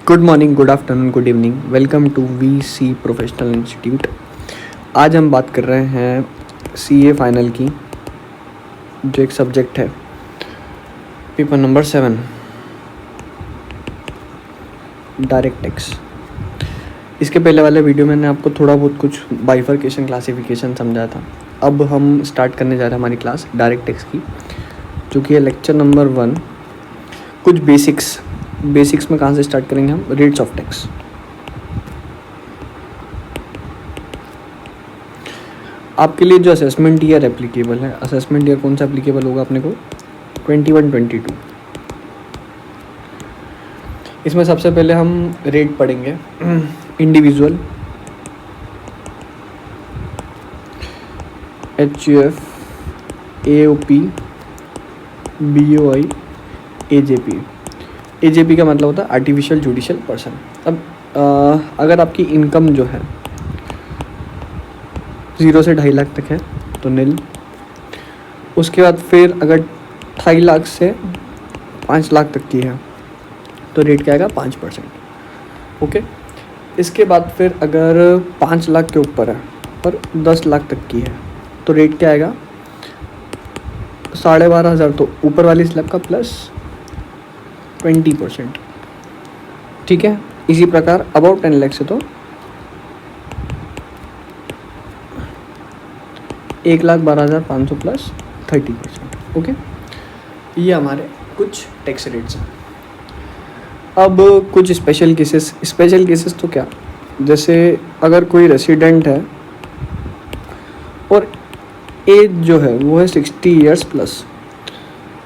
Good morning, good afternoon, good evening. Welcome to VC professional institute. आज हम बात कर रहे हैं सीए फाइनल की, जो एक सब्जेक्ट है, पेपर नंबर 7, डायरेक्ट टैक्स। इसके पहले वाले वीडियो में मैंने आपको थोड़ा बहुत कुछ बाइफर्केशन, क्लासिफिकेशन समझाया था। अब हम स्टार्ट करने जा रहे हैं हमारी क्लास डायरेक्ट टैक्स की, जो कि है लेक्चर नंबर 1। कुछ बेसिक्स में कहाँ से स्टार्ट करेंगे हम? Rates of tax. आपके लिए जो असेसमेंट ईयर एप्लीकेबल है, असेसमेंट ईयर कौन सा एप्लीकेबल होगा अपने को? 21-22। इसमें सबसे पहले हम रेट पढ़ेंगे। Individual, HUF, AOP, BOI, AJP। AJP का मतलब होता है आर्टिफिशियल जुडिशियल पर्सन। अब अगर आपकी इनकम जो है 0 से 2.5 लाख तक है तो नील। उसके बाद फिर अगर 2.5 लाख से 5 लाख तक की है तो रेट क्या आएगा? 5%। ओके। इसके बाद फिर अगर 5 लाख के ऊपर है पर 10 लाख तक की है तो रेट क्या आएगा? 12,500, तो ऊपर वाली स्लैब का प्लस 20%। ठीक है। इसी प्रकार अबाउट 10 लाख से तो 1,12,500 प्लस 30%। ओके। ये हमारे कुछ टैक्स रेट्स हैं। अब कुछ स्पेशल केसेस तो क्या, जैसे अगर कोई रेसिडेंट है और एज जो है वो है 60 ईयर्स प्लस,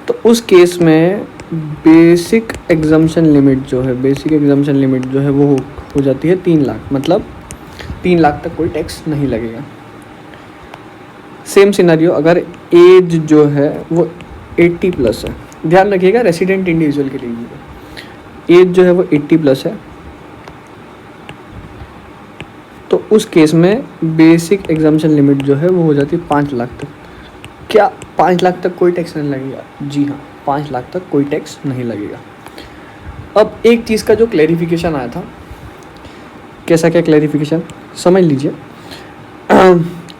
तो उस केस में बेसिक एग्जम्पशन लिमिट जो है वो हो जाती है 3 लाख। मतलब 3 लाख तक कोई टैक्स नहीं लगेगा। सेम सिनेरियो अगर एज जो है वो 80 प्लस है, ध्यान रखिएगा रेसिडेंट इंडिविजुअल के लिए एज जो है वो 80 प्लस है, तो उस केस में बेसिक एग्जम्पशन लिमिट जो है वो हो जाती है 5 लाख तक। क्या 5 लाख तक कोई टैक्स नहीं लगेगा? जी हाँ, 5 लाख तक कोई टैक्स नहीं लगेगा। अब एक चीज़ का जो क्लैरिफिकेशन आया था, कैसा क्या क्लैरिफिकेशन समझ लीजिए।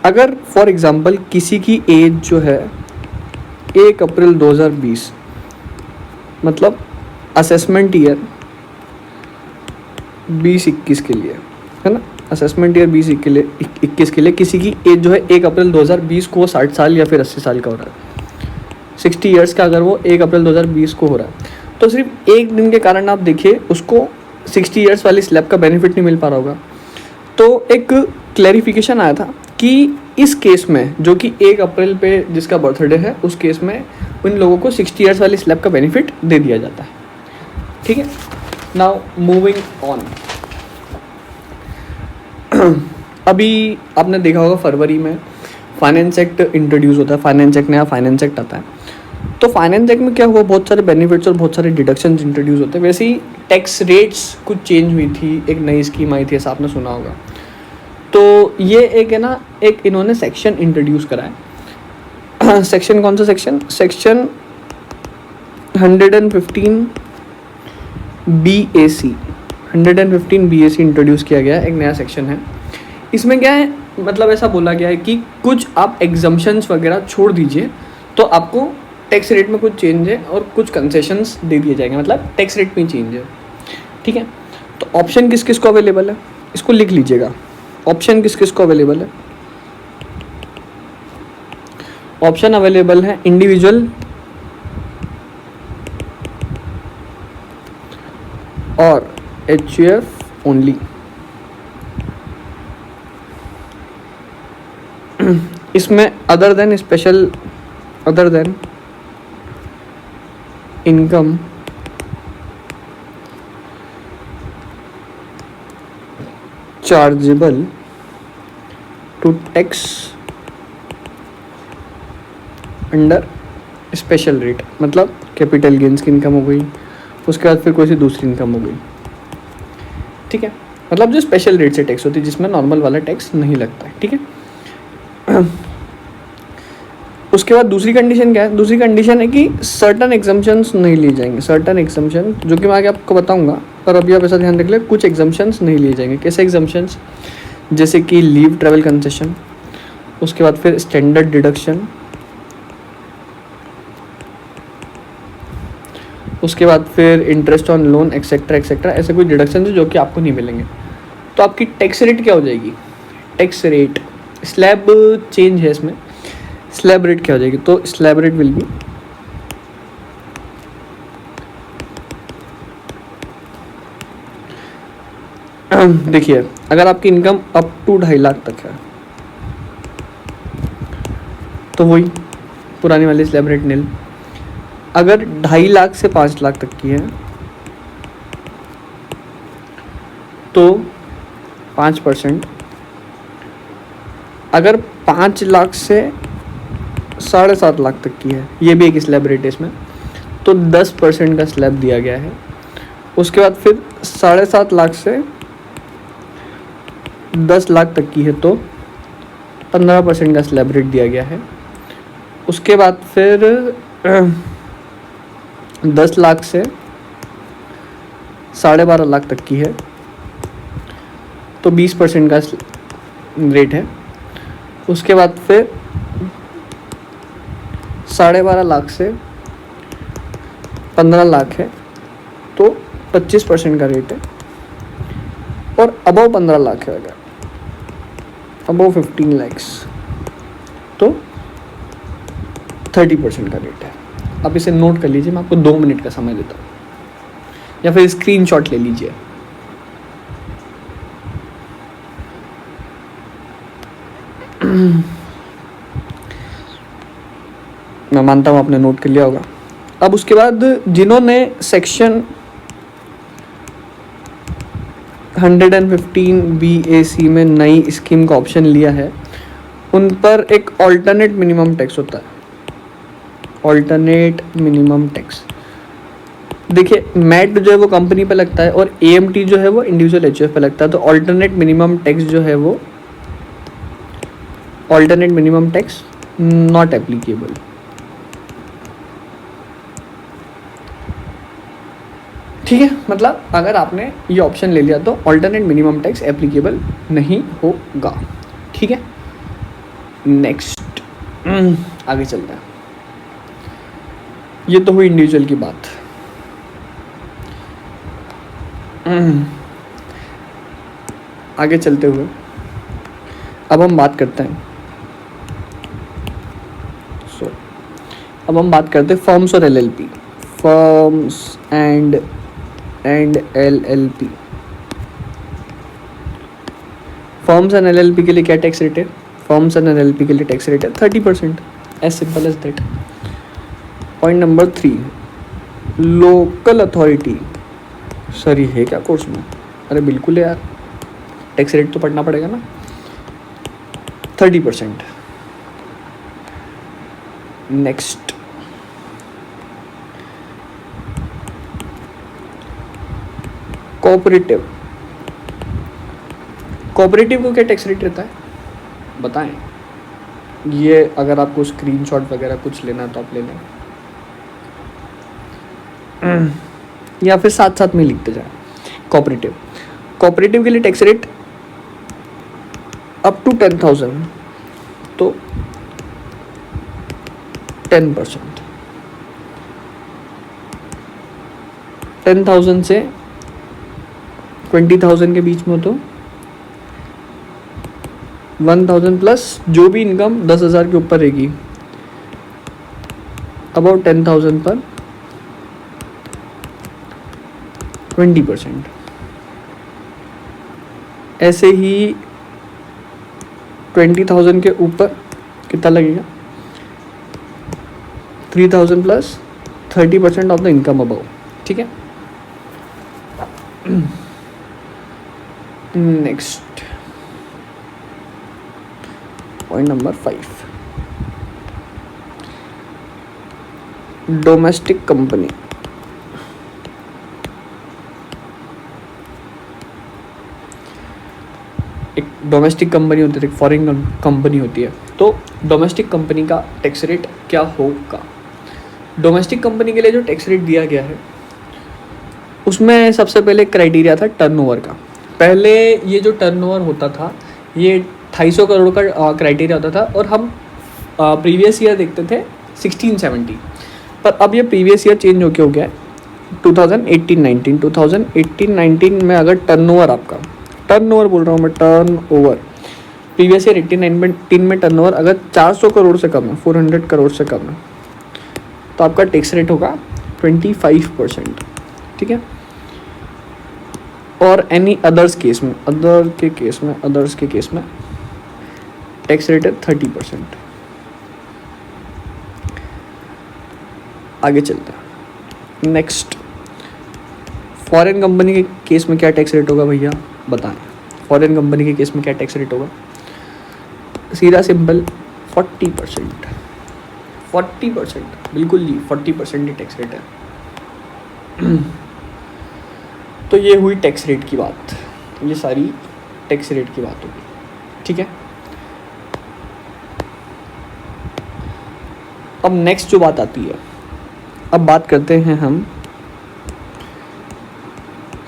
अगर फॉर एग्जांपल किसी की एज जो है 1 अप्रैल 2020, मतलब असेसमेंट ईयर 2021 के लिए है ना, असेसमेंट ईयर 2021 के लिए किसी की एज जो है 1 अप्रैल 2020 को 60 साल या फिर 80 साल का हो रहा है। 60 ईयर्स का अगर वो 1 अप्रैल 2020 को हो रहा है, तो सिर्फ एक दिन के कारण आप देखिए उसको 60 ईयर्स वाली स्लैब का बेनिफिट नहीं मिल पा रहा होगा। तो एक क्लैरिफिकेशन आया था कि इस केस में जो कि 1 अप्रैल पे जिसका बर्थडे है, उस केस में उन लोगों को 60 ईयर्स वाली स्लैब का बेनिफिट दे दिया जाता है। ठीक है। Now moving on. अभी आपने देखा होगा फरवरी में फाइनेंस एक्ट इंट्रोड्यूस होता है, नया फाइनेंस एक्ट आता है। तो फाइनेंस एक्ट में क्या हुआ, बहुत सारे बेनिफिट्स और बहुत सारे डिडक्शंस इंट्रोड्यूस होते हैं। वैसे ही टैक्स रेट्स कुछ चेंज हुई थी, एक नई स्कीम आई थी, ऐसा आपने सुना होगा। तो ये एक है ना, एक इन्होंने सेक्शन इंट्रोड्यूस करा है। सेक्शन कौन सा section? Section 115 BAC, 115 BAC introduce किया गया है, एक नया सेक्शन है। इसमें क्या है, मतलब ऐसा बोला गया है कि कुछ आप एग्जम्पशंस वगैरह छोड़ दीजिए तो आपको टैक्स रेट में कुछ चेंज है और कुछ कंसेशंस दे दिए जाएंगे, मतलब टैक्स रेट में चेंज है। ठीक है। तो ऑप्शन किस किस को अवेलेबल है, इसको लिख लीजिएगा। ऑप्शन किस किस को अवेलेबल है? ऑप्शन अवेलेबल है इंडिविजुअल और HUF ओनली। इसमें other than income chargeable to tax under special rate, मतलब कैपिटल गेन्स की इनकम हो गई, उसके बाद फिर कोई सी दूसरी इनकम हो गई। ठीक है। मतलब जो स्पेशल रेट से टैक्स होती है, जिसमें नॉर्मल वाला टैक्स नहीं लगता है। ठीक है। उसके बाद दूसरी कंडीशन क्या है? दूसरी कंडीशन है कि सर्टन एग्जम्पशंस नहीं ली जाएंगे। सर्टन एग्जम्पशन जो कि मैं आगे आपको बताऊंगा और अभी आप ऐसा ध्यान रख लें, कुछ एग्जाम्पशंस नहीं लिए जाएंगे। कैसे एग्जाम्पशंस? जैसे कि लीव ट्रैवल कंसेशन, उसके बाद फिर स्टैंडर्ड डिडक्शन, उसके बाद फिर interest on loan etcetera etcetera, ऐसे कोई डिडक्शन है जो कि आपको नहीं मिलेंगे। तो आपकी टैक्स रेट क्या हो जाएगी? टैक्स रेट स्लैब चेंज है इसमें, स्लैब रेट क्या हो जाएगी? तो स्लैब रेट विल बी देखिए, अगर आपकी इनकम अप टू 2.5 लाख तक है तो वही पुरानी वाली स्लैब रेट नील। अगर 2.5 लाख से 5 लाख तक की है तो 5%। अगर 5 लाख से 7.5 लाख तक की है, ये भी एक स्लैब रेट है इसमें, तो 10% का स्लैब दिया गया है। उसके बाद फिर 7.5 लाख से 10 लाख तक की है तो 15% का स्लैब रेट दिया गया है। उसके बाद फिर 10 लाख से 12.5 लाख तक की है तो 20% का रेट है। उसके बाद फिर 12.5 लाख से 15 लाख है तो 25% का रेट है। और अबव 15 लाख है, अगर अबव 15 लैक्स तो 30% का रेट है। आप इसे नोट कर लीजिए, मैं आपको 2 मिनट का समय देता हूँ, या फिर स्क्रीनशॉट ले लीजिए। मैं मानता हूँ आपने नोट कर लिया होगा। अब उसके बाद जिन्होंने सेक्शन 115 BAC में नई स्कीम का ऑप्शन लिया है, उन पर एक ऑल्टरनेट मिनिमम टैक्स होता है। ऑल्टरनेट मिनिमम टैक्स, देखिए मैट जो है वो कंपनी पे लगता है और AMT जो है वो इंडिविजुअल HUF पे लगता है। तो ऑल्टरनेट मिनिमम टैक्स जो है वो alternate minimum tax not applicable. ठीक है, मतलब अगर आपने ये ऑप्शन ले लिया तो ऑल्टरनेट मिनिमम टैक्स एप्लीकेबल नहीं होगा। ठीक है, नेक्स्ट आगे चलते हैं। ये तो हुई इंडिविजुअल की बात। आगे चलते हुए अब हम बात करते हैं अब हम बात करते हैं फर्म्स और LLP। Firms and LLP। Firms and LLP के लिए क्या टैक्स रेट है? फर्म्स एंड LLP के लिए टैक्स रेट है 30%, as simple as that. Point number 3, local authority. Sir ये है क्या कोर्स में? अरे बिल्कुल है यार, टैक्स रेट तो पढ़ना पड़ेगा ना। 30%। Next, cooperative. कोऑपरेटिव को क्या टैक्स रेट रहता है बताएं? ये अगर आपको स्क्रीनशॉट वगैरह कुछ लेना है तो आप ले लें, या फिर साथ साथ में लिखते जाए। कोऑपरेटिव के लिए टैक्स रेट अप टू 10,000 तो 10%। 10,000 से 20,000 के बीच में तो 1,000 प्लस जो भी इनकम 10,000 के ऊपर रहेगी, अबाउट 10,000 पर 20%। ऐसे ही 20,000 के ऊपर कितना लगेगा? 3,000 plus 30% of the income above. ठीक है, next point number 5, domestic company. एक डोमेस्टिक कंपनी होती है, एक फॉरेन कंपनी होती है। तो डोमेस्टिक कंपनी का टैक्स रेट क्या होगा? डोमेस्टिक कंपनी के लिए जो टैक्स रेट दिया गया है उसमें सबसे पहले क्राइटेरिया था टर्नओवर का। पहले ये जो टर्नओवर होता था ये 250 करोड़ का क्राइटेरिया होता था और हम प्रीवियस ईयर देखते थे 16-17, पर अब ये प्रीवियस ईयर चेंज होके हो गया है 2018-19। 2018-19 में अगर टर्नओवर, आपका टर्नओवर बोल रहा हूँ मैं, टर्नओवर प्रीवियस ईयर 18-19 में टर्नओवर अगर 400 करोड़ से कम है, 400 करोड़ से कम है, तो आपका टैक्स रेट होगा 25%, ठीक है। और एनी अदर्स केस में, अदर्स के केस में टैक्स रेट है 30%। आगे चलते हैं नेक्स्ट, फॉरेन कंपनी के केस में क्या टैक्स रेट होगा भैया बताएं। फॉरेन कंपनी के केस में क्या टैक्स रेट होगा? सीधा सिंपल 40%, 40%, बिल्कुल ही 40% ही टैक्स रेट है। तो ये हुई टैक्स रेट की बात, ये सारी टैक्स रेट की बात होगी, ठीक है। अब नेक्स्ट जो बात आती है, अब बात करते हैं हम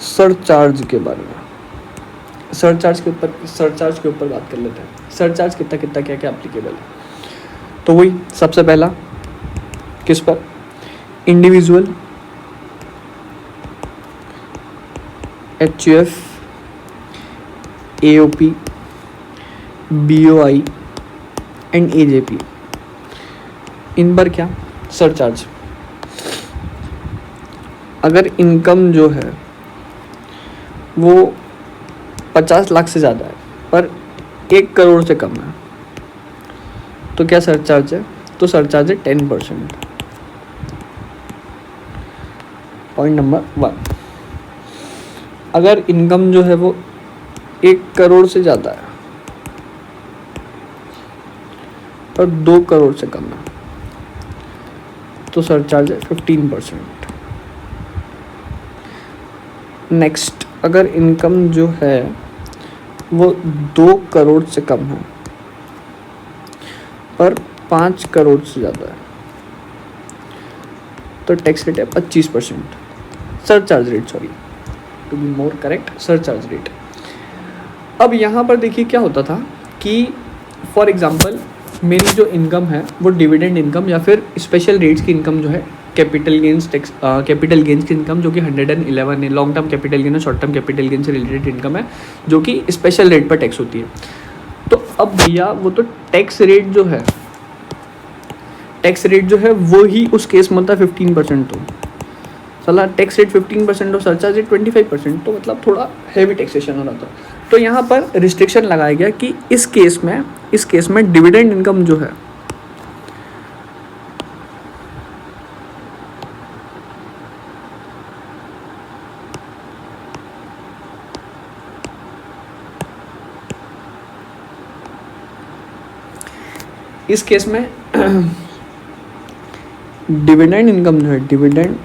सरचार्ज के बारे में। सरचार्ज के ऊपर बात कर लेते हैं। सरचार्ज कितना क्या क्या एप्लीकेबल है। तो वही सबसे पहला किस पर? Individual, HUF, AOP, BOI and AJP, इन पर क्या सरचार्ज। अगर इनकम जो है वो 50 लाख से ज़्यादा है पर 1 करोड़ से कम है तो क्या सरचार्ज है? तो सरचार्ज है 10%। पॉइंट नंबर 1, अगर इनकम जो है वो 1 करोड़ से ज़्यादा है पर 2 करोड़ से कम है तो सरचार्ज है 15%। नेक्स्ट, अगर इनकम जो है वो 2 करोड़ से कम है पर 5 करोड़ से ज़्यादा है तो टैक्स रेट है 25%। Surcharge rate, sorry to be more correct, surcharge rate. अब यहाँ पर देखिए क्या होता था कि फॉर एग्जांपल मेरी जो इनकम है वो डिविडेंड इनकम या फिर स्पेशल रेट्स की इनकम जो है, कैपिटल गेंस की इनकम जो कि 111 है, लॉन्ग टर्म कैपिटल गेन और शॉर्ट टर्म कैपिटल गेन से रिलेटेड इनकम है जो कि स्पेशल रेट पर टैक्स होती है। तो अब भैया वो तो टैक्स रेट जो है वो ही उस केस में होता है 15%। तो चला टैक्स रेट 15% और सरचार्ज रेट 25%, तो मतलब थोड़ा हैवी टैक्सेशन हो रहा था। तो यहाँ पर रिस्ट्रिक्शन लगाया गया कि इस केस में डिविडेंड इनकम जो है इस केस में डिविडेंड इनकम जो है, dividend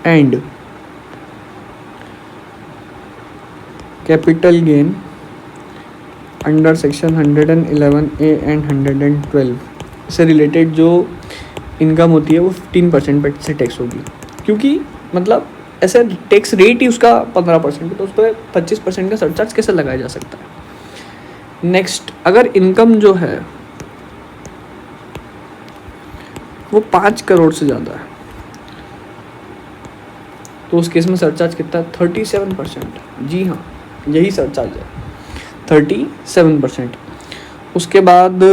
and capital gain under section 111A and 112 से रिलेटेड जो इनकम होती है वो 15% पर से टैक्स होगी, क्योंकि मतलब ऐसा टैक्स रेट ही उसका 15% है तो उस पर 25% का सरचार्ज कैसे लगाया जा सकता है। नेक्स्ट, अगर इनकम जो है वो 5 करोड़ से ज़्यादा है तो उस केस में सरचार्ज कितना है? 37%। जी हाँ, यही सरचार्ज है 37%। उसके बाद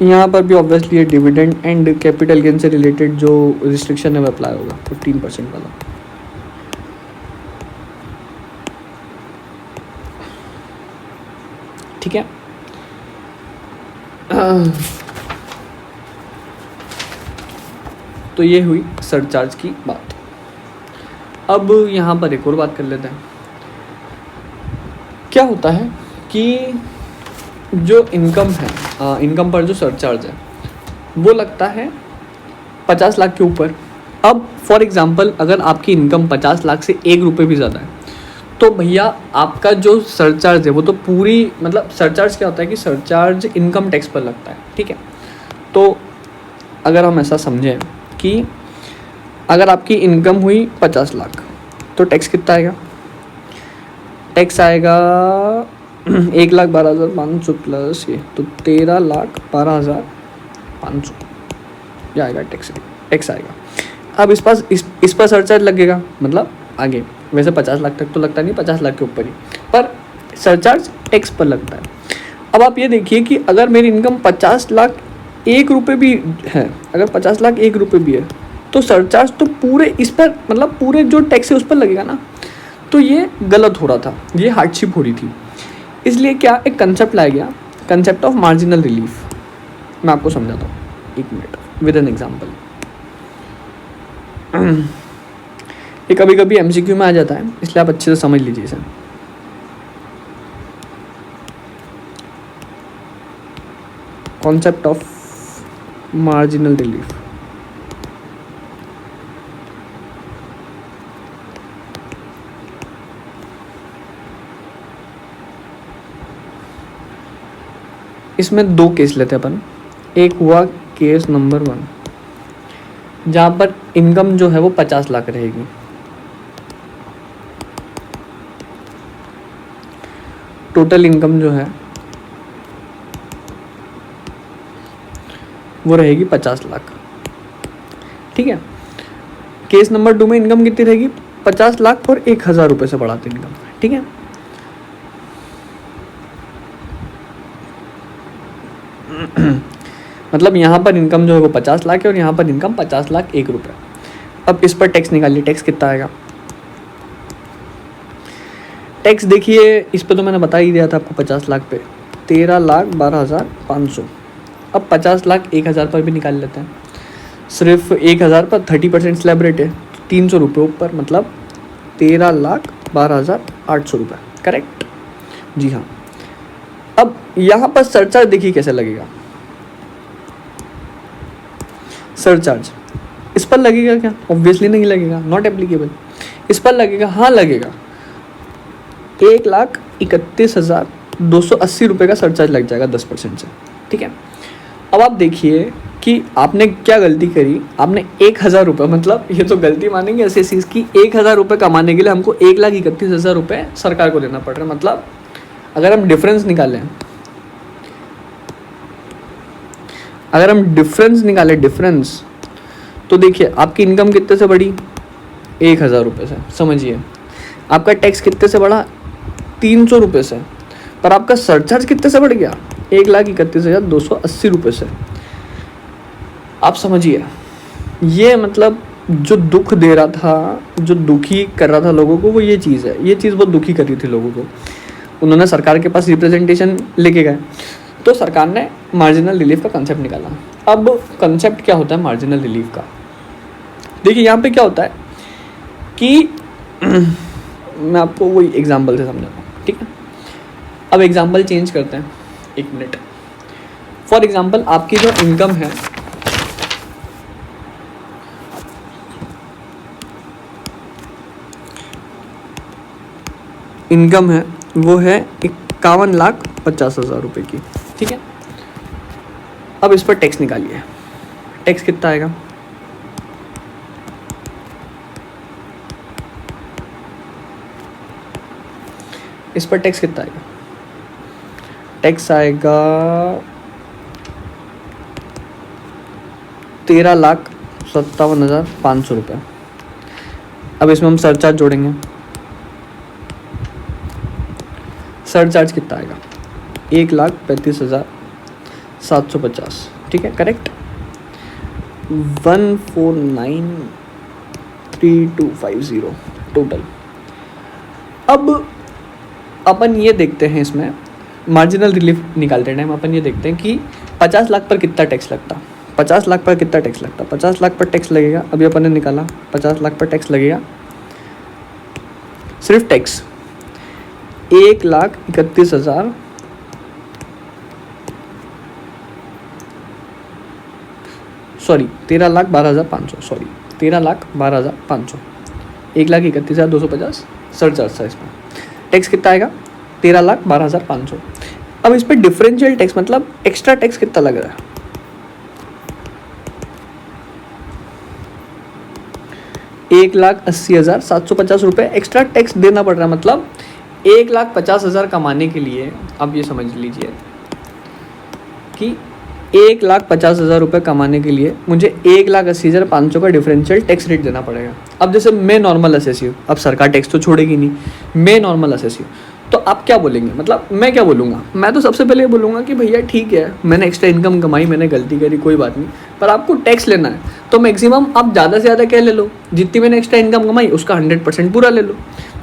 यहाँ पर भी obviously dividend and capital gain से रिलेटेड जो रिस्ट्रिक्शन है वो अप्लाई होगा 15% वाला। ठीक है, तो ये हुई सरचार्ज की बात। अब यहाँ पर एक और बात कर लेते हैं। क्या होता है कि जो इनकम है, इनकम पर जो सरचार्ज है वो लगता है 50 लाख के ऊपर। अब फॉर एग्जांपल अगर आपकी इनकम 50 लाख से 1 रुपये भी ज़्यादा है तो भैया आपका जो सरचार्ज है वो तो पूरी, मतलब सरचार्ज क्या होता है कि सरचार्ज इनकम टैक्स पर लगता है। ठीक है, तो अगर हम ऐसा समझें कि अगर आपकी इनकम हुई 50 लाख तो टैक्स कितना आएगा? टैक्स आएगा 1,12,500 प्लस ये तो 13,12,500 ये आएगा टैक्स आएगा। अब इस पर सरचार्ज लगेगा, मतलब आगे वैसे 50 लाख तक तो लगता नहीं, 50 लाख के ऊपर ही, पर सरचार्ज टैक्स पर लगता है। अब आप ये देखिए कि अगर मेरी इनकम 50 लाख 1 रुपये भी है, अगर 50 लाख 1 रुपये भी है तो सरचार्ज तो पूरे इस पर, मतलब पूरे जो टैक्स है उस पर लगेगा ना। तो ये गलत हो रहा था, ये हार्डशिप हो रही थी। इसलिए क्या एक कंसेप्ट लाया गया, कंसेप्ट ऑफ मार्जिनल रिलीफ। मैं आपको समझाता हूँ, 1 मिनट विद एन एग्जाम्पल। ये कभी कभी MCQ में आ जाता है, इसलिए आप अच्छे से समझ लीजिए इसे। Concept of marginal relief. इसमें 2 केस लेते हैं अपन। एक हुआ केस नंबर 1 जहाँ पर इनकम जो है वो 50 लाख रहेगी। टोटल इनकम जो है वो रहेगी 50 लाख, ठीक है। केस नंबर 2 में इनकम कितनी रहेगी? 50 लाख और 1,000 रुपये से बढ़ाते इनकम, ठीक है। मतलब यहाँ पर इनकम जो है वो 50 लाख है और यहाँ पर इनकम 50 लाख 1 रुपये। अब इस पर टैक्स निकालिए, टैक्स कितना आएगा? टैक्स देखिए, इस पर तो मैंने बता ही दिया था आपको, 50 लाख पे 13,12,500। अब 50 लाख 1,000 पर भी निकाल लेते हैं। सिर्फ 1,000 पर 30% स्लैब रेट है, 300 रुपये ऊपर, मतलब 13,12,800 रुपये, करेक्ट? जी हाँ। अब यहाँ पर सरचार्ज देखिए कैसे लगेगा। सरचार्ज इस पर लगेगा क्या? ऑब्वियसली नहीं लगेगा, नॉट एप्लीकेबल। इस पर लगेगा, हाँ लगेगा। 1,31,280 रुपये का सरचार्ज लग जाएगा 10% से, ठीक है। अब आप देखिए कि आपने क्या गलती करी। आपने 1,000 रुपये, मतलब ये तो गलती मानेंगे ऐसे चीज़ की, 1,000 रुपये कमाने के लिए हमको 1,31,000 रुपये सरकार को देना पड़ रहा है। मतलब अगर हम डिफरेंस निकालें, डिफरेंस, तो देखिए आपकी इनकम कितने से बढ़ी? 1,000 रुपये से, समझिए। आपका टैक्स कितने से बढ़ा? 300 रुपये से। पर आपका सरचार्ज कितने से बढ़ गया? 1,31,280 रुपये से। आप समझिए, ये मतलब जो दुख दे रहा था, जो दुखी कर रहा था लोगों को, वो ये चीज़ है। ये चीज़ बहुत दुखी कर रही थी लोगों को। उन्होंने सरकार के पास रिप्रेजेंटेशन लेके गए, तो सरकार ने मार्जिनल रिलीफ का कंसेप्ट निकाला। अब कंसेप्ट क्या होता है मार्जिनल रिलीफ का? देखिए यहाँ पे क्या होता है कि मैं आपको वही एग्जांपल से समझाता हूँ, ठीक है। अब एग्जांपल चेंज करते हैं, 1 मिनट। फॉर एग्जांपल आपकी जो इनकम है, वो है 51,50,000 रुपये की, ठीक है। अब इस पर टैक्स निकालिए। टैक्स कितना आएगा? इस पर टैक्स कितना आएगा? टैक्स आएगा 13,57,500 रुपये। अब इसमें हम सरचार्ज जोड़ेंगे। सरचार्ज कितना आएगा? 1,35,750, ठीक है, करेक्ट। 1493250 टोटल। अब अपन ये देखते हैं, इसमें मार्जिनल रिलीफ निकालते टाइम अपन ये देखते हैं कि 50 लाख पर कितना टैक्स लगता। 50 लाख पर कितना टैक्स लगता? 50 लाख पर टैक्स लगेगा, अभी अपन ने निकाला 50 लाख पर टैक्स लगेगा, सिर्फ टैक्स 1,31,000 सॉरी 13,12,500, सॉरी 13,12,500, 1,31,250 सरचार्ज था इसमें। टैक्स कितना आएगा? 13,12,500। अब इस पर डिफरेंशियल टैक्स मतलब एक्स्ट्रा टैक्स कितना लग रहा है? 1,80,750 रुपये एक्स्ट्रा टैक्स देना पड़ रहा है। मतलब 1,50,000 कमाने के लिए आप ये समझ लीजिए कि 1,50,000 रुपये कमाने के लिए मुझे 1,80,500 का डिफरेंशियल टैक्स रेट देना पड़ेगा। अब जैसे मैं नॉर्मल एसएससी हूँ, अब सरकार टैक्स तो छोड़ेगी नहीं, मैं नॉर्मल एसएससी हूँ, तो आप क्या बोलेंगे? मतलब मैं क्या बोलूँगा? मैं तो सबसे पहले ये बोलूँगा कि भैया ठीक है, मैंने एक्स्ट्रा इनकम कमाई, मैंने गलती करी, कोई बात नहीं, पर आपको टैक्स लेना है तो मैक्सिमम आप ज़्यादा से ज़्यादा क्या ले लो, जितनी मैंने एक्स्ट्रा इनकम कमाई उसका 100% पूरा ले लो।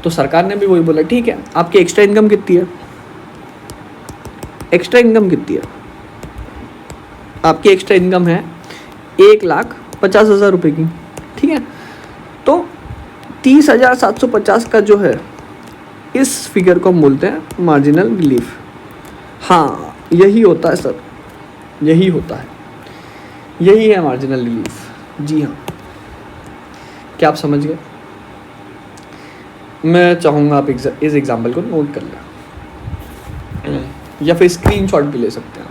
तो सरकार ने भी वही बोला, ठीक है, आपकी एक्स्ट्रा इनकम कितनी है? एक्स्ट्रा इनकम कितनी है? आपकी एक्स्ट्रा इनकम है 1,50,000 रुपये की, ठीक है। तो 30,750 का जो है, इस फिगर को हम बोलते हैं मार्जिनल रिलीफ। हाँ, यही होता है सर, यही होता है, यही है मार्जिनल रिलीफ। जी हाँ, क्या आप समझ गए? मैं चाहूँगा आप इस एग्जाम्पल को नोट कर लें या फिर स्क्रीनशॉट भी ले सकते हैं।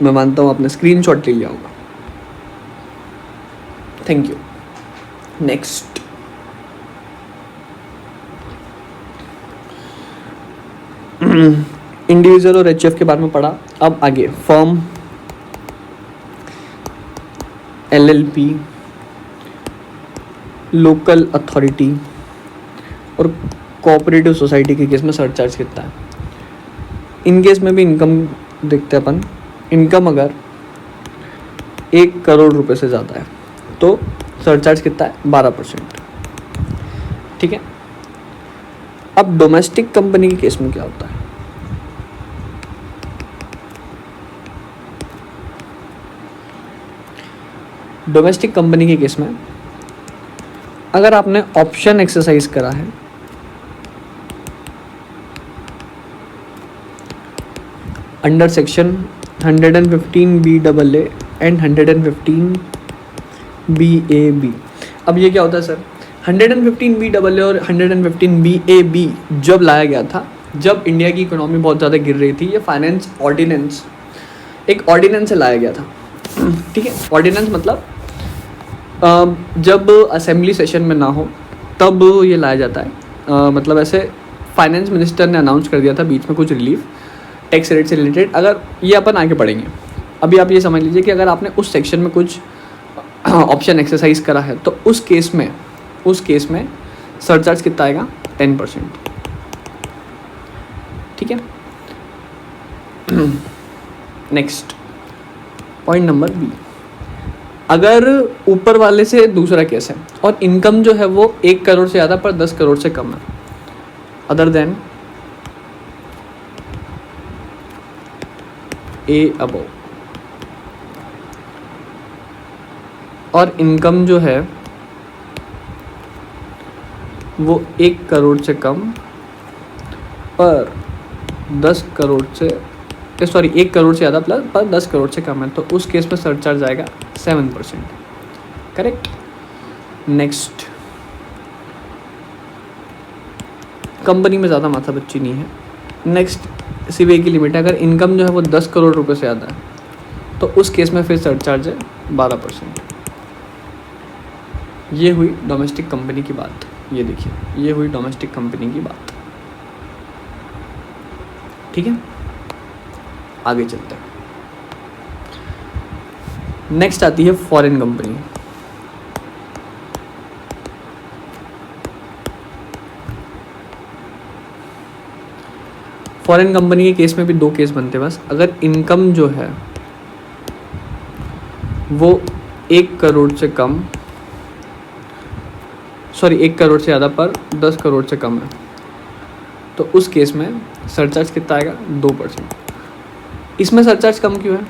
मैं मानता हूँ आपने स्क्रीनशॉट ले लिया होगा। Thank you. नेक्स्ट, इंडिविजुअल और एचएफ के बारे में पढ़ा। अब आगे फर्म, एलएलपी, लोकल अथॉरिटी और कोऑपरेटिव सोसाइटी के केस में सरचार्ज कितना है। इन केस में भी इनकम देखते हैं अपन। इनकम अगर 1 करोड़ रुपए से ज़्यादा है तो सरचार्ज कितना है? 12%, ठीक है। अब डोमेस्टिक कंपनी के केस में क्या होता है? डोमेस्टिक कंपनी के केस में अगर आपने ऑप्शन एक्सरसाइज करा है under section 115BAA and 115BAB। अब ये क्या होता है सर? 115BAA और 115BAB जब लाया गया था, जब इंडिया की इकोनॉमी बहुत ज़्यादा गिर रही थी, ये फाइनेंस ऑर्डिनेंस, एक ऑर्डिनेंस से लाया गया था, ठीक है। ऑर्डिनेंस मतलब जब असेंबली सेशन में ना हो तब ये लाया जाता है। मतलब ऐसे फाइनेंस मिनिस्टर ने अनाउंस कर दिया था बीच में कुछ रिलीफ टैक्स रेट से रिलेटेड। अगर ये अपन आगे पढ़ेंगे, अभी आप ये समझ लीजिए कि अगर आपने उस सेक्शन में कुछ ऑप्शन एक्सरसाइज करा है तो उस केस में सरचार्ज कितना आएगा? 10%, ठीक है। नेक्स्ट पॉइंट नंबर बी, अगर ऊपर वाले से दूसरा केस है और इनकम जो है वो 1 करोड़ से ज़्यादा पर 10 करोड़ से कम है, अदर देन ए अबव, और इनकम जो है वो 1 करोड़ से कम पर 10 करोड़ से 1 करोड़ से ज़्यादा प्लस पर 10 करोड़ से कम है, तो उस केस में सरचार्ज आएगा 7%, करेक्ट। नेक्स्ट, कंपनी में ज़्यादा माथा बच्ची नहीं है। नेक्स्ट, सिर्फ एक ही लिमिट है, अगर इनकम जो है वो 10 करोड़ रुपए से ज़्यादा है तो उस केस में फिर सरचार्ज है 12%। ये हुई डोमेस्टिक कंपनी की बात। ये देखिए, ये हुई डोमेस्टिक कंपनी की बात, ठीक है। आगे चलते हैं। नेक्स्ट आती है फॉरेन कंपनी। फॉरेन कंपनी के केस में भी 2 केस बनते हैं बस। अगर इनकम जो है वो 1 करोड़ से कम, 1 करोड़ से ज़्यादा पर 10 करोड़ से कम है, तो उस केस में सरचार्ज कितना आएगा? 2%। इसमें सरचार्ज कम क्यों है?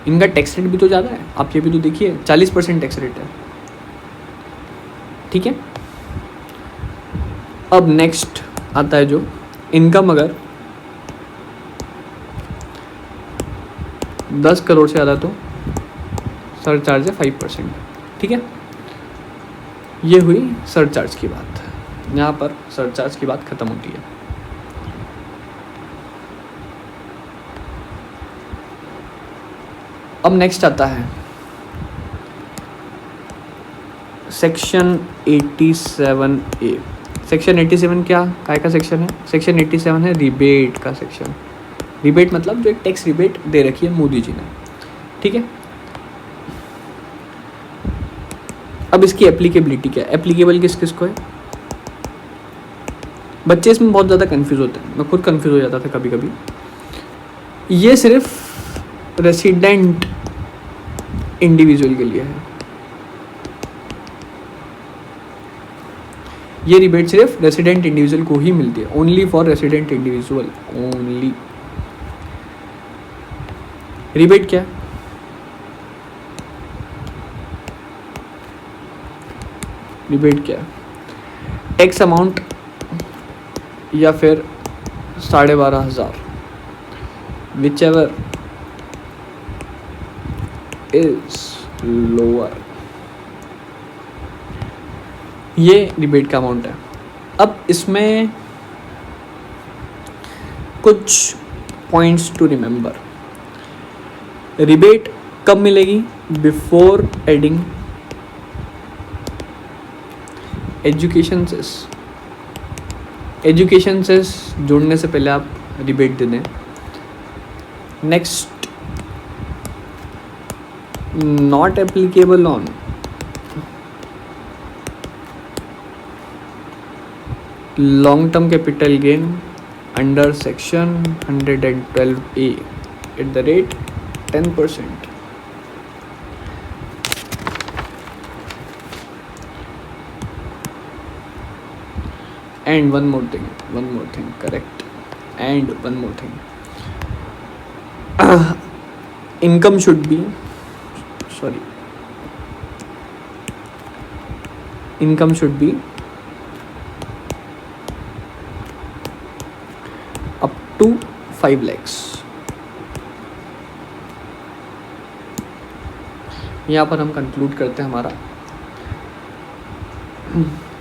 इनका टैक्स रेट भी तो ज़्यादा है, आप ये भी तो देखिए, 40% टैक्स रेट है, ठीक है। अब नेक्स्ट आता है जो इनकम अगर 10 करोड़ से ज़्यादा तो सरचार्ज है 5%, ठीक है। ये हुई सरचार्ज की बात। यहाँ पर सरचार्ज की बात ख़त्म होती है। अब नेक्स्ट आता है सेक्शन 87A। सेक्शन 87 क्या काय का सेक्शन है? सेक्शन 87 है रिबेट का सेक्शन। रिबेट मतलब जो एक टैक्स रिबेट दे रखी है मोदी जी ने, ठीक है। अब इसकी एप्लीकेबिलिटी क्या है? एप्लीकेबल किस किस को है? बच्चे इसमें बहुत ज़्यादा कंफ्यूज होते हैं, मैं खुद कंफ्यूज हो जाता था कभी कभी। ये सिर्फ रेसिडेंट इंडिविजुअल के लिए है। ये रिबेट सिर्फ रेसिडेंट इंडिविजुअल को ही मिलती है, only for resident individual only. Rebate क्या है? रिबेट क्या है? टैक्स अमाउंट या फिर 12,500 विच एवर इज लोअर, ये रिबेट का अमाउंट है। अब इसमें कुछ पॉइंट्स टू रिमेंबर। रिबेट कब मिलेगी? Before adding education cess. Education cess जोड़ने से पहले आप रिबेट दे दें। Next, not applicable on long term capital gain under section 112A at the rate 10%। And one more thing, correct. And one more thing, income should be, income should be up to 5 lakhs। यहाँ पर हम conclude करते हैं हमारा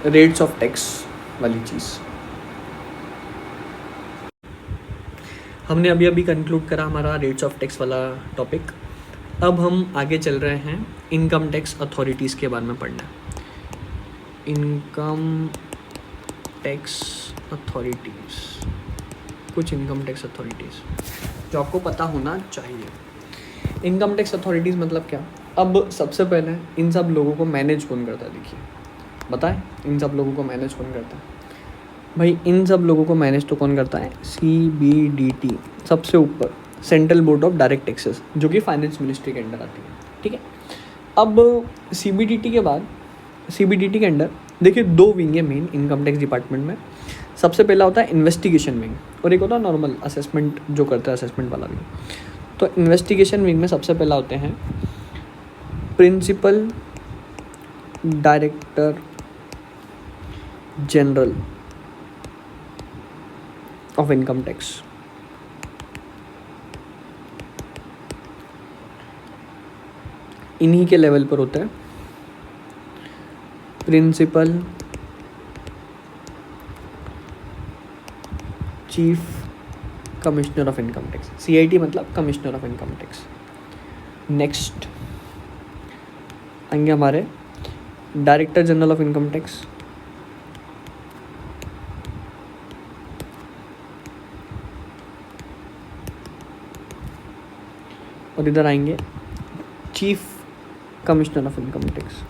rates of tax वाली चीज़। हमने अभी conclude करा हमारा रेट्स ऑफ टैक्स वाला टॉपिक। अब हम आगे चल रहे हैं इनकम टैक्स अथॉरिटीज़ के बारे में पढ़ना। इनकम टैक्स अथॉरिटीज़, कुछ इनकम टैक्स अथॉरिटीज़ जो आपको पता होना चाहिए। इनकम टैक्स अथॉरिटीज़ मतलब क्या? अब सबसे पहले इन सब लोगों को मैनेज कौन करता है? देखिए बताएं, इन सब लोगों को मैनेज कौन करता है? भाई इन सब लोगों को मैनेज तो कौन करता है? CBDT, सबसे ऊपर central board of direct taxes, जो कि फाइनेंस मिनिस्ट्री के अंडर आती है, ठीक है। अब CBDT के बाद, CBDT के अंडर देखिए 2 विंग है मेन इनकम टैक्स डिपार्टमेंट में। सबसे पहला होता है इन्वेस्टिगेशन विंग और एक होता है नॉर्मल असेसमेंट जो करता है, असेसमेंट वाला विंग। तो इन्वेस्टिगेशन विंग में सबसे पहला होते हैं principal director general of income tax. इन्हीं के लेवल पर होता है principal chief commissioner of income tax. CIT मतलब commissioner of income tax. Next आएंगे हमारे director general of income tax, और इधर आएंगे chief commissioner of income tax.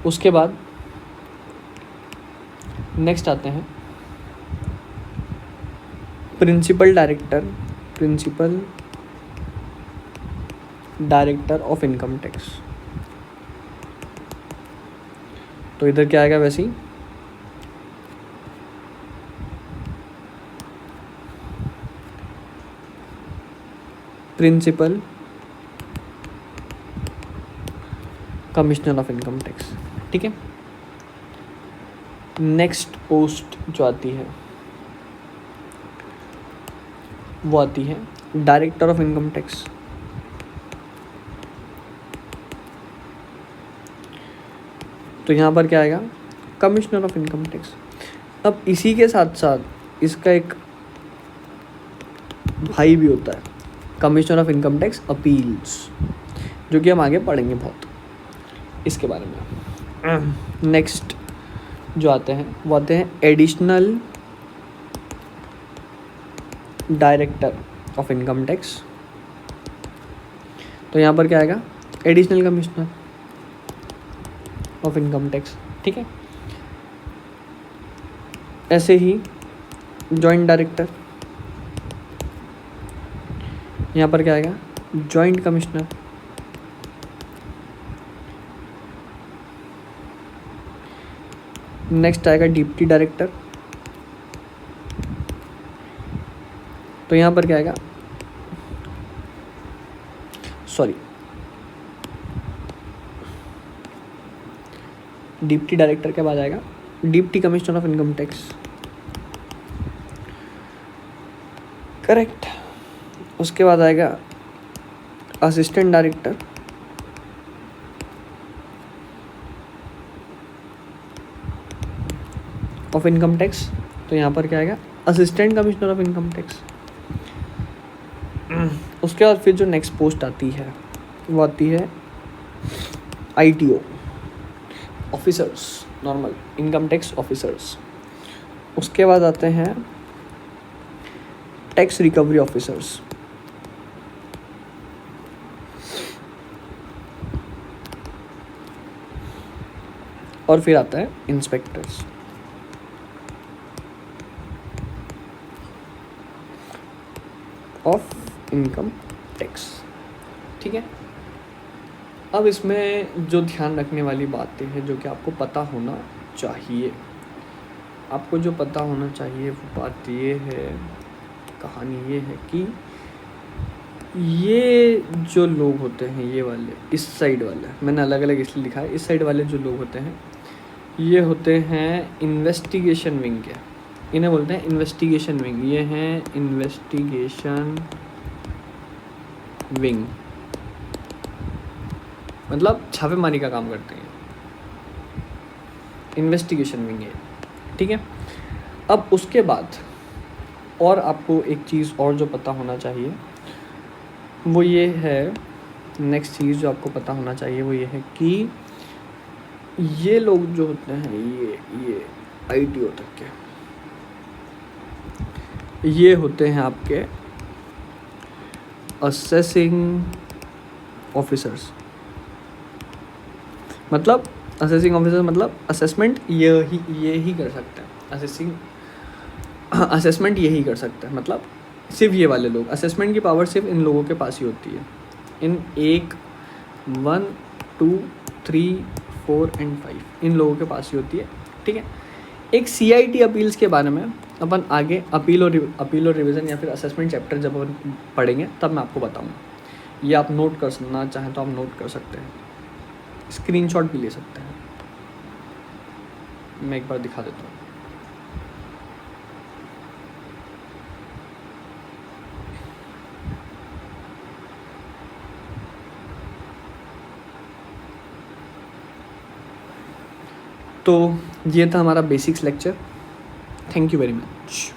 उसके बाद नेक्स्ट आते हैं principal director of income tax. तो इधर क्या आएगा? वैसे ही principal commissioner of income tax, ठीक है। नेक्स्ट पोस्ट जो आती है वो आती है डायरेक्टर ऑफ इनकम टैक्स। तो यहाँ पर क्या आएगा? Commissioner of income tax. अब इसी के साथ साथ इसका एक भाई भी होता है commissioner of income tax appeals, जो कि हम आगे पढ़ेंगे बहुत इसके बारे में। नेक्स्ट जो आते हैं वो आते हैं additional director of income tax. तो यहाँ पर क्या आएगा, additional commissioner of income tax, ठीक है। ऐसे ही जॉइंट डायरेक्टर, यहाँ पर क्या आएगा, जॉइंट कमिश्नर। नेक्स्ट आएगा डिप्टी डायरेक्टर, तो यहाँ पर क्या आएगा, सॉरी, डिप्टी डायरेक्टर के बाद आएगा deputy commissioner of income tax, correct. उसके बाद आएगा assistant director, of income tax, तो यहाँ पर क्या आएगा, assistant commissioner of income tax. उसके बाद फिर जो नेक्स्ट पोस्ट आती है वो आती है ITO, officers, normal income tax officers. उसके बाद आते हैं टैक्स रिकवरी ऑफिसर्स, और फिर आता है इंस्पेक्टर्स। ऑफ इनकम टैक्स, ठीक है। अब इसमें जो ध्यान रखने वाली बातें हैं जो कि आपको पता होना चाहिए, आपको जो पता होना चाहिए वो बात ये है, कहानी ये है कि ये जो लोग होते हैं, ये वाले इस साइड वाले, मैंने अलग अलग इसलिए लिखा है, इस साइड वाले जो लोग होते हैं ये होते हैं इन्वेस्टिगेशन विंग के, इन्हें बोलते हैं इन्वेस्टिगेशन विंग। ये हैं इन्वेस्टिगेशन विंग, मतलब छापेमारी का काम करते हैं, इन्वेस्टिगेशन विंग है, ठीक है। अब उसके बाद और आपको एक चीज़ और जो पता होना चाहिए वो ये है, नेक्स्ट चीज़ जो आपको पता होना चाहिए वो ये है कि ये लोग जो होते हैं ये ITO तक के, ये होते हैं आपके असेसिंग ऑफिसर्स। मतलब असेसिंग ऑफिसर मतलब असेसमेंट ये ही कर सकते हैं, असेसमेंट यही कर सकते हैं, मतलब सिर्फ ये वाले लोग, असेसमेंट की पावर सिर्फ इन लोगों के पास ही होती है, इन 1, 2, 3, 4 एंड 5 इन लोगों के पास ही होती है, ठीक है। एक CIT अपील्स के बारे में अपन आगे अपील और रिवीजन या फिर असेसमेंट चैप्टर जब अपन पढ़ेंगे तब मैं आपको बताऊंगा। ये आप नोट करना चाहें तो आप नोट कर सकते हैं, स्क्रीनशॉट भी ले सकते हैं। मैं एक बार दिखा देता हूँ। तो ये था हमारा basics lecture. Thank you very much.